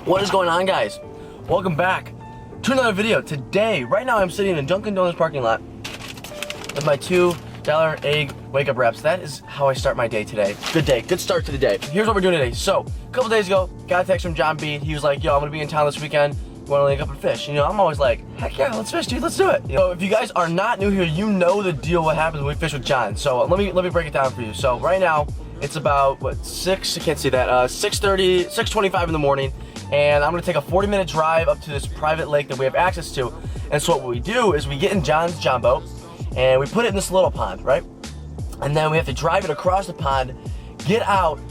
What is going on, guys? Welcome back to another video. Today, right now, I'm sitting in Dunkin' Donuts parking lot with my $2 egg wake-up wraps. That is how I start my day today. Good day, good start to the day. Here's what we're doing today. So, a couple days ago, got a text from John B. He was like, yo, I'm gonna be in town this weekend. You wanna link up and fish? You know, I'm always like, heck yeah, let's fish, dude, let's do it. You know, if you guys are not new here, you know the deal what happens when we fish with John. So let me break it down for you. So right now, it's about, what, 6:25 in the morning. And I'm gonna take a 40-minute drive up to this private lake that we have access to. And so what we do is we get in John's John boat and we put it in this little pond, right? And then we have to drive it across the pond, get out,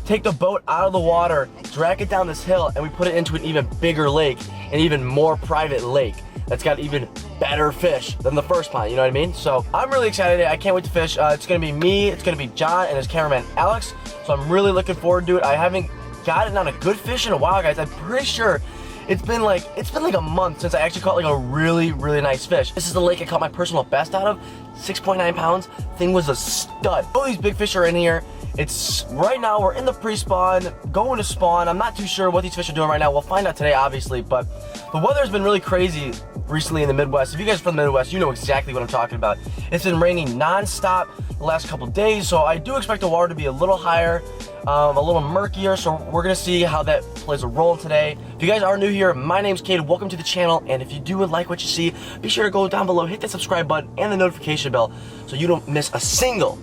take the boat out of the water, drag it down this hill, and we put it into an even bigger lake, an even more private lake that's got even better fish than the first pond, you know what I mean? So I'm really excited. I can't wait to fish. It's gonna be me, it's gonna be John, and his cameraman Alex. So I'm really looking forward to it. I haven't gotten on a good fish in a while, guys. I'm pretty sure it's been like a month since I actually caught like a really nice fish. This is the lake I caught my personal best out of, 6.9 pounds. Thing was a stud. All these big fish are in here. It's right now we're in the pre-spawn, going to spawn. I'm not too sure what these fish are doing right now. We'll find out today, obviously, but the weather's been really crazy recently in the Midwest. If you guys are from the Midwest, you know exactly what I'm talking about. It's been raining non-stop the last couple days, so I do expect the water to be a little higher, a little murkier, so we're gonna see how that plays a role today. If you guys are new here, my name's Cade, welcome to the channel, and if you do like what you see, be sure to go down below, hit that subscribe button and the notification bell so you don't miss a single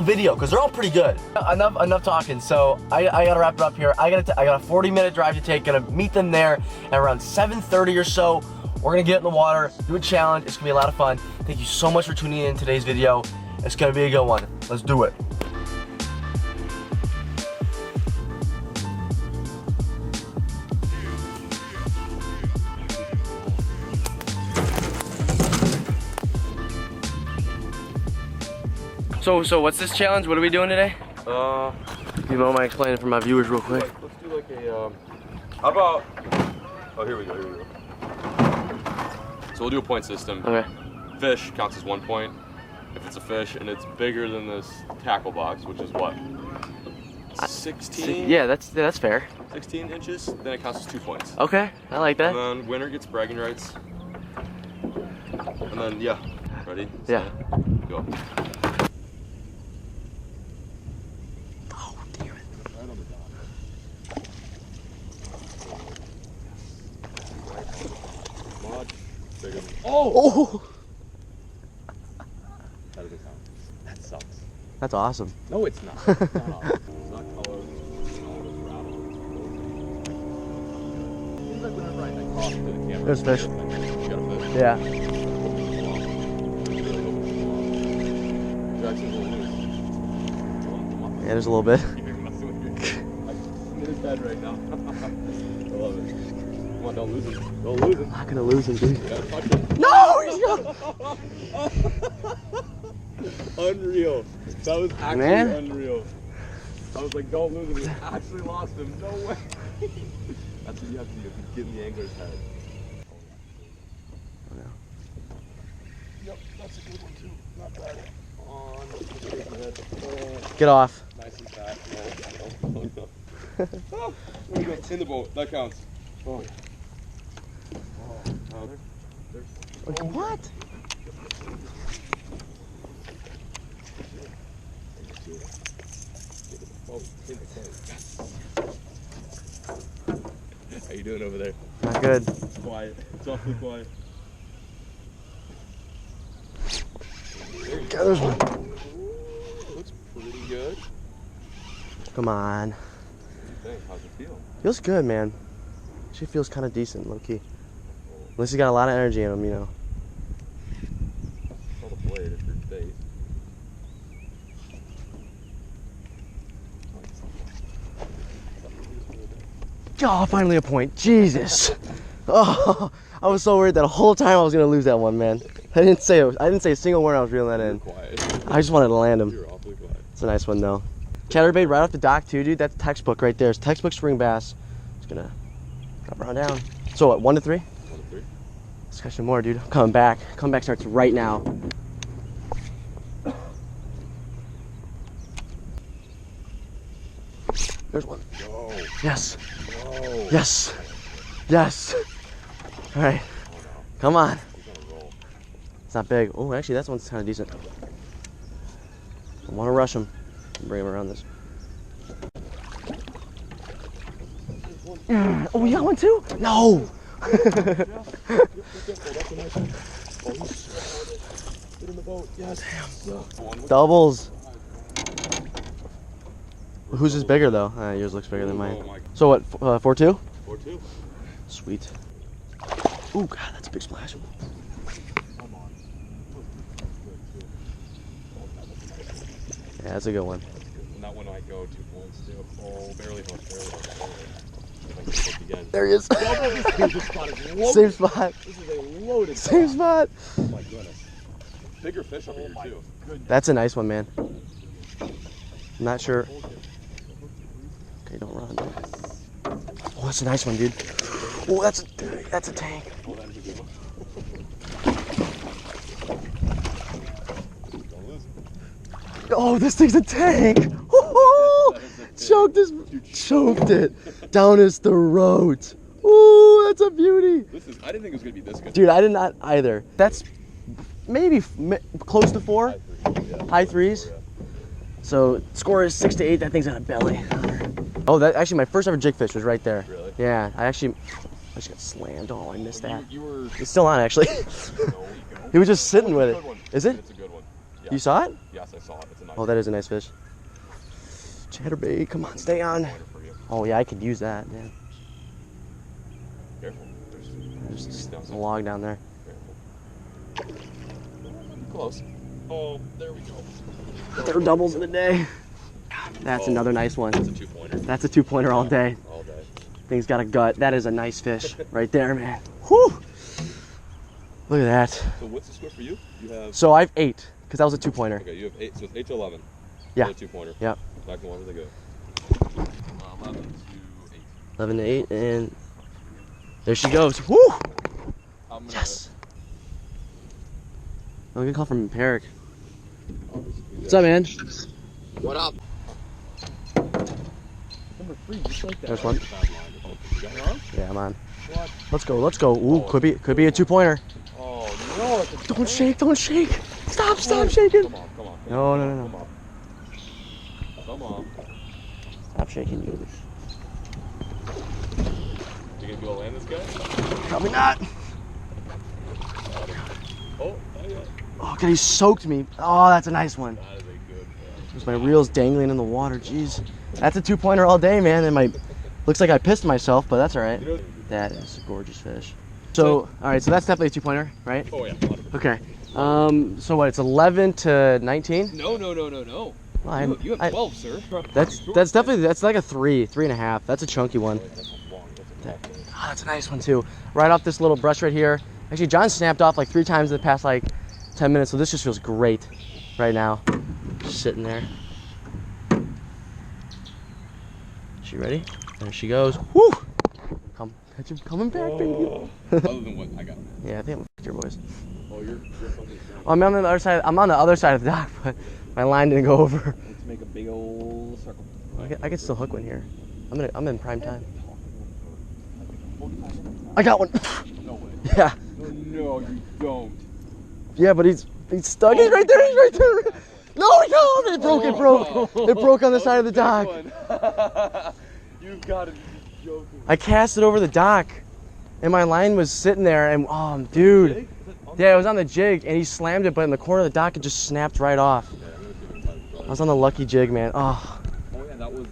video, because they're all pretty good. Enough talking. So I gotta wrap it up here. I got a 40-minute drive to take. Gonna meet them there at around 7:30 or so. We're gonna get in the water, do a challenge. It's gonna be a lot of fun. Thank you so much for tuning in today's video. It's gonna be a good one. Let's do it. So what's this challenge? What are we doing today? You know, I explain it for my viewers real quick. Let's do like a, how about, oh, here we go. So we'll do a point system. Okay. Fish counts as 1 point. If it's a fish and it's bigger than this tackle box, which is what? 16? Yeah, that's fair. 16 inches, then it counts as 2 points. Okay, I like that. And then winner gets bragging rights. And then, yeah, ready? Yeah. Go. Oh! That doesn't count. That sucks. That's awesome. No, it's not. It's not awesome. It's not colors. Seems like whenever I talk to the camera. There's fish. You got a fish. Yeah. Yeah, there's a little bit. I'm in his bed right now. I love it. Come on, don't lose him. Don't lose him. I'm not gonna lose him, dude. You gotta touch him. No! He's gone! Unreal. That was actually unreal. I was like, don't lose him. We actually lost him. No way. That's what you have to do. Get in the angler's head. Oh, no. Yep, that's a good one too. Not bad. On the head. Get off. Nice and fast. No. Oh, there we go. In the boat. That counts. Oh, yeah. What? How you doing over there? Not good. Quiet. It's awfully quiet. God, there's one. Looks pretty good. Come on. What do you think? How's it feel? Feels good, man. She feels kind of decent, low key. Unless he's got a lot of energy in him, you know. Saw the blade at your face. Oh, finally a point. Jesus. Oh, I was so worried that whole time I was gonna lose that one, man. I didn't say a single word. I was reeling that in. Quiet. I just wanted to land him. You're awfully quiet. It's a nice one though. Chatterbait right off the dock too, dude. That's textbook right there. It's textbook spring bass. Just gonna drop around down. So what? 1 to 3? 1 to 3. Let's catch some more, dude. I'm coming back. Comeback starts right now. There's one. Go. Yes. Go. Oh. Yes. Yes. All right. Come on. It's not big. Oh, actually, that one's kind of decent. I want to rush him. Bring him around this. Oh, you got one too? No. Doubles. Whose is bigger though? Yours looks bigger than mine. So what? 4-2? 4-2. Sweet. Oh God, that's a big splash. Yeah, that's a good one. Not when I go 2 points too. Oh, barely hooked, barely hooked. There he is. Same spot. This is a loaded Same spot. Oh my goodness. Bigger fish up here too. That's a nice one, man. I'm not sure. Okay, don't run. Oh, that's a nice one, dude. Oh, that's a tank. Oh, that is a good one. Don't lose it. Oh, this thing's a tank. Choked it down his throat. Ooh, that's a beauty. I didn't think it was gonna be this good. Dude, I did not either. That's maybe close to 4. High threes. So score is 6-8. That thing's on a belly. Oh, that actually my first ever jig fish was right there. Really? Yeah, I just got slammed. Oh, I missed that. You were. It's still on actually. He was just sitting with it. Is it? It's a good one. Yeah. You saw it? Yes, I saw it. It's a nice. Oh, that is a nice fish. Chatterbait, come on, stay on. Oh yeah, I could use that. Yeah. Careful. There's just a log down there. Careful. Close. Oh, there we go. There are doubles of the day. That's another nice one. That's a 2-pointer. That's a 2-pointer all day. All day. Thing's got a gut. That is a nice fish right there, man. Whew. Look at that. So what's the score for you? You have. So I have 8, because that was a 2-pointer. Okay, you have 8. So it's 8 to 11. Yeah. 2-pointer. Yep. Back to 1 where they go. 11 to 8. 11 to 8, and there she goes. Woo! Yes. Oh, good call from Peric. What's up, man? What up? Number 3, just like that. There's one. You got your arm? Yeah, I'm on. What? Let's go, let's go. Ooh, could be a 2-pointer. Oh, no. That's a Don't shake, don't shake. Stop shaking. Come on. No. Come on. Stop shaking, you. You gonna be able to land this guy? Probably not. Oh, yeah. Oh, God, he soaked me. Oh, that's a nice one. That is a good fish. There's my reels dangling in the water. Jeez. That's a 2-pointer all day, man. And looks like I pissed myself, but that's all right. That is a gorgeous fish. So, all right, so that's definitely a 2-pointer, right? Oh, yeah. 100%. Okay. So what, it's 11 to 19? No. Well, You have 12, sir. That's like a 3.5. That's a chunky one. Oh, that's a nice one too. Right off this little brush right here. Actually, John snapped off like 3 times in the past like 10 minutes, so this just feels great right now. Just sitting there. She ready? There she goes. Woo! Coming back, baby. Other than what I got. Yeah, I think I'm your boys. Oh, you're I'm on the other side. I'm on the other side of the dock, but my line didn't go over. Let's make a big old circle. I can still hook one here. I'm in prime time. I got one. No way. Yeah. No, you don't. Yeah, but he's stuck. He's right there. He's right there. No, it broke. It broke on the side of the dock. You've got to be joking. I cast it over the dock, and my line was sitting there, and dude. Yeah, it was on the jig, and he slammed it, but in the corner of the dock, it just snapped right off. I was on the lucky jig, man. Oh. Oh yeah, that was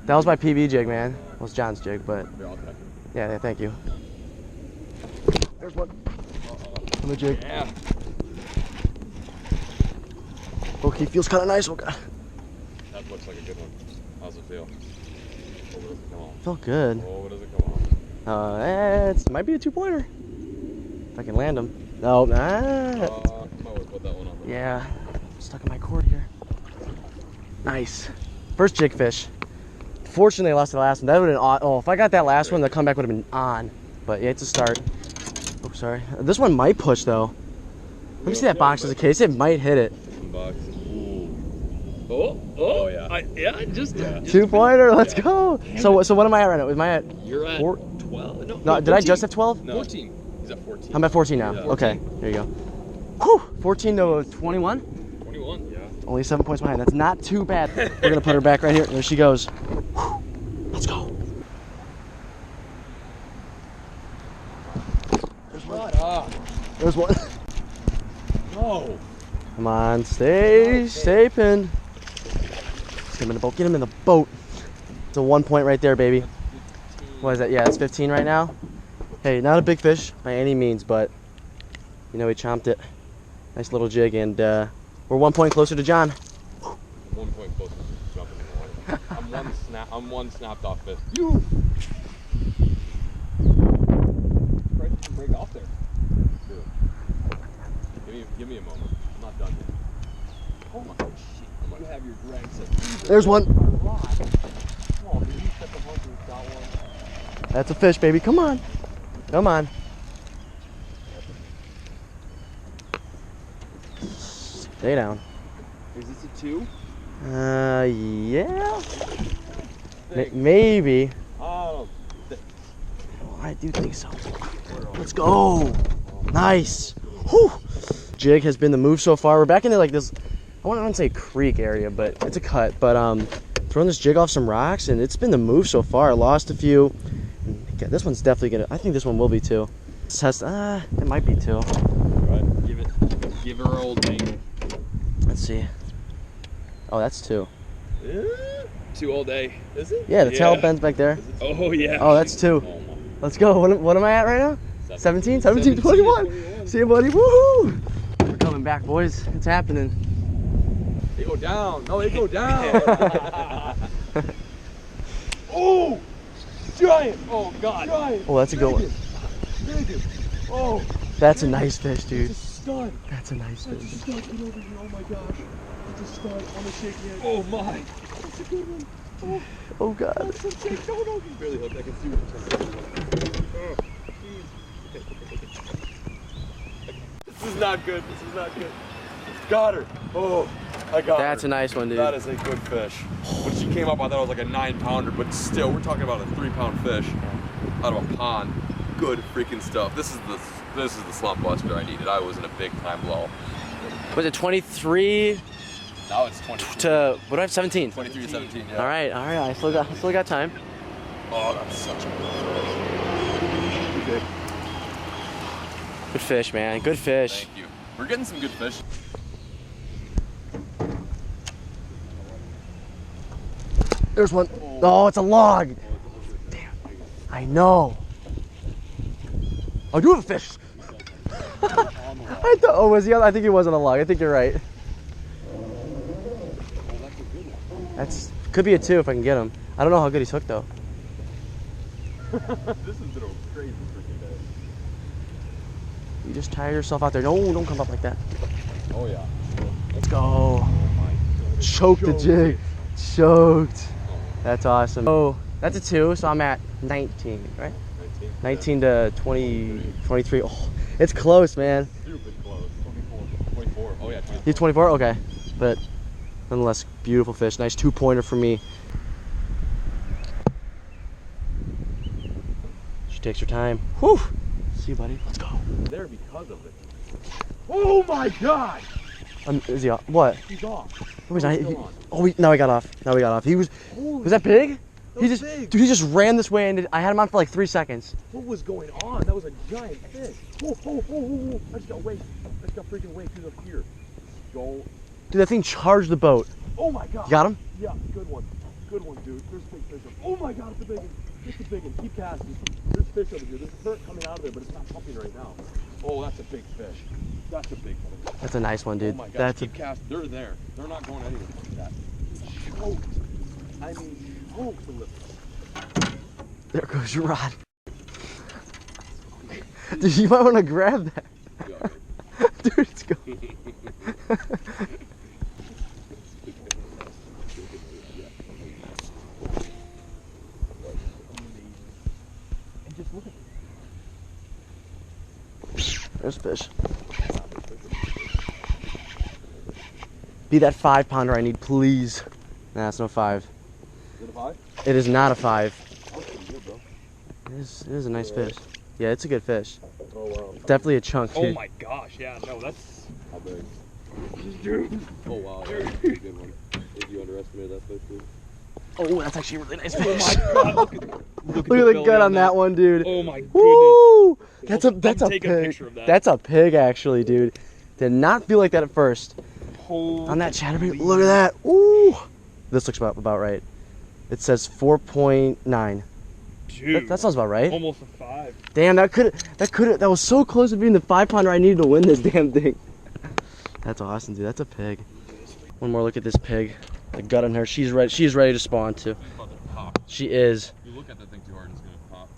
That was my PB jig, man. It was John's jig, but yeah, thank you. There's one. On the jig. Yeah. Okay, feels kind of nice. Oh God. That looks like a good one. How's it feel? Oh, does it come on? Felt good. Oh, does it come on? It might be a 2-pointer. If I can land him. No, Might want to put that one on. Yeah, stuck in my cord here. Nice. First jig fish. Fortunately, I lost the last one. That would have been on. Oh, if I got that last one, the comeback would have been on. But yeah, it's a start. Oh, sorry. This one might push though. Let me see that box as a case. It might hit it. Box. Ooh. Oh yeah. Just 2-pointer. Let's go. So what am I at right now? Am I at? You're at 12. No, did I just have 12? No. 14. He's at 14. I'm at 14 now. Yeah. Okay, there you go. Whew, 14 to 21. 21. Yeah. Only 7 points behind. That's not too bad. We're gonna put her back right here. There she goes. Whew. Let's go. There's one. No. Come on, stay pinned. Get him in the boat. Get him in the boat. It's a 1 point right there, baby. What is that? Yeah, it's 15 right now. Hey, not a big fish by any means, but you know he chomped it. Nice little jig, and we're 1 point closer to John. 1 point closer to jumping in the water. I'm one snapped off fish. Right, break off there. Give me a moment. I'm not done yet. Oh my shit! You have your drag set. There's one. Oh, man, you set the hook and got one. That's a fish, baby. Come on. Come on. Stay down. Is this a 2? Yeah. Think. Maybe. Oh, I do think so. Let's go. Nice. Whew. Jig has been the move so far. We're back into like this, I wouldn't say creek area, but it's a cut. But throwing this jig off some rocks, and it's been the move so far. I lost a few. Okay, this one's definitely gonna, I think this one will be 2. Let's test, it might be 2. right. Give her old thing. Let's see. Oh, that's 2. 2 all day. Is it? Yeah, the tail bends back there. Oh yeah. Oh, that's 2. Oh, my. Let's go. What am I at right now? 17? 17, 21. See you, buddy. Woohoo! We're coming back, boys. It's happening. They go down. No, they go down. Oh! Giant! Oh, God. Giant. Oh, that's a good one. Biggest. Oh, That's a nice fish, dude. it's a stud. That's a nice That's a fish. stud. Get over here. Oh, my gosh. It's a stud. I'm going to shake your hand. Oh, my. That's a good one. Oh, Oh, God. that's some shake. No, no. He's barely hooked. I can see what you're saying. Oh, jeez. This is not good. This is not good. Got her. Oh, I got her. That's a nice one, dude. That is a good fish. When she came up, I thought it was like a 9-pounder, but still, we're talking about a 3-pound fish out of a pond. Good freaking stuff. This is the slump buster I needed. I was in a big time low. Was it 23 Now it's 20 to, what do I have, 17? 23 to 17. Yeah. All right. I still got time. Oh, that's such a good fish. Good fish, man. Good fish. Thank you. We're getting some good fish. There's one. Oh, it's a log. Damn. I know. I do have a fish. I thought, oh, was he on? I think he was on a log. I think you're right. That's could be a 2 if I can get him. I don't know how good he's hooked though. This has been a crazy freaking day. You just tire yourself out there. No, don't come up like that. Oh yeah. Let's go. Oh my God. Choke the jig. Choked. That's awesome. Oh, that's a 2, so I'm at 19, right? 19 to 20, 23. Oh, it's close, man. Stupid close. 24. Oh yeah. 24. He's 24? Okay. But nonetheless, beautiful fish. Nice 2-pointer for me. She takes her time. Whew. See you, buddy. Let's go. There because of it. Oh my God! Is he off? What? He's off. Oh, he's not. Still on. Oh, now he got off. Now he got off. He was. Was that big? That He was just, big. dude. He just ran this way, and I had him on for like 3 seconds. What was going on? That was a giant fish. Oh, oh, oh, oh, oh. I just got way. I just got freaking way too up here. Go. Dude, that thing charged the boat. Oh my God. You got him? Yeah, good one. Good one, dude. There's a big fish. Oh my God, it's a big one. It's a big one. Keep casting. There's fish over here. There's a current coming out of there, but it's not pumping right now. Oh, that's a big fish. That's a big fish. That's a nice one, dude. Oh my God. That's Keep casting. They're there. They're not going anywhere like that. Choked. I mean, choked the lip. There goes your rod. Dude, you might want to grab that. Dude, it's going. There's fish. Be that 5 pounder I need, please. Nah, it's no 5. Is it a 5? It is not a 5. That's pretty good, bro. It is a nice fish. Yeah, it's a good fish. Oh, wow. Definitely a chunk, Oh dude. my gosh, yeah, no, that's. How big? Dude. Oh, wow. That's a pretty good one. Did you underestimate that fish, dude? Oh, that's actually a really nice Oh fish. my god, look at Look at the belly gut on that one, dude. Oh my goodness. Woo! That's a Take a pig. picture of that. That's a pig, actually, dude. Did not feel like that at first. Holy On that chatterbait, look at that. Ooh. This looks about right. It says 4.9. Dude, That sounds about right. almost a 5. Damn, that was so close to being the 5 pounder I needed to win this damn thing. That's awesome, dude. That's a pig. One more look at this pig. The gut on her. She's ready to spawn too. She is. You look at that thing too hard, it's gonna pop.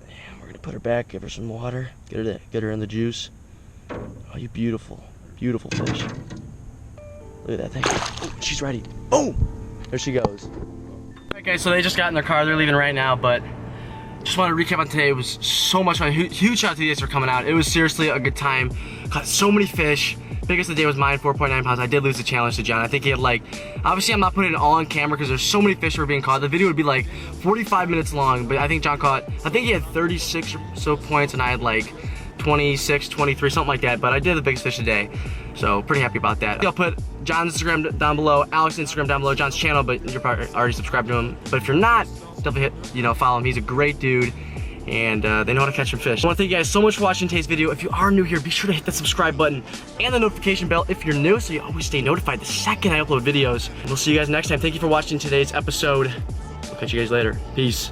Damn, we're gonna put her back, give her some water, get her in the juice. Oh, you beautiful, beautiful fish. Look at that thing. Oh, she's ready. Boom! There she goes. Alright guys, so they just got in their car. They're leaving right now, but just want to recap on today. It was so much fun. Huge shout out to you guys for coming out. It was seriously a good time. Caught so many fish. Biggest of the day was mine, 4.9 pounds. I did lose the challenge to John. I think he had like, obviously I'm not putting it all on camera because there's so many fish that were being caught. The video would be like 45 minutes long, but I think John caught, I think he had 36 or so points and I had like 26, 23, something like that. But I did the biggest fish today, so pretty happy about that. I'll put John's Instagram down below, Alex's Instagram down below, John's channel, but you're probably already subscribed to him. But if you're not, definitely hit, follow him. He's a great dude. And they know how to catch some fish. I want to thank you guys so much for watching today's video. If you are new here, be sure to hit that subscribe button and the notification bell if you're new, so you always stay notified the second I upload videos. And we'll see you guys next time. Thank you for watching today's episode. I'll catch you guys later. Peace.